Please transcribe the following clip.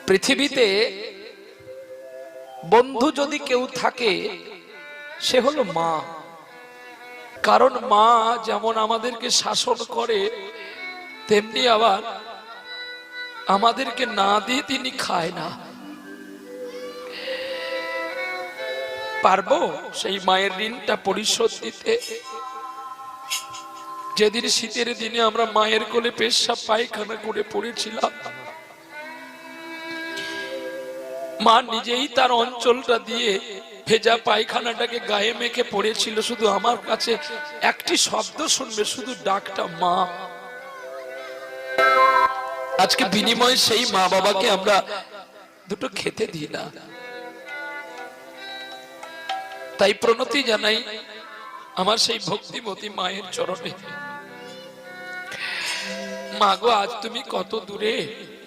পৃথিবীতে বন্ধু যদি কেউ থাকে সে হলো মা। কারণ মা যেমন আমাদেরকে শাসন করে তেমনি আবার আমাদেরকে না দিয়ে তিনি খায় না। পারবো সেই মায়ের ঋণটা পরিশোধ দিতে? যেদিন শীতের দিনে আমরা মায়ের কোলে পেশাব পায়খানা করে পড়েছিলাম, মা নিজেই তার অঞ্চলটা দিয়ে ভেজা পায়খানাটাকে গায়ে মেখে পড়েছিল। শুধু আমার কাছে একটি শব্দ শুনবে, শুধু ডাকটা মা। আজকে বিনিময়ে সেই মা বাবাকে আমরা দুটো খেতে দিই না। তাই প্রণতি জানাই আমার সেই ভক্তিমতী মায়ের চরণে। মা গো, আজ তুমি কত দূরে,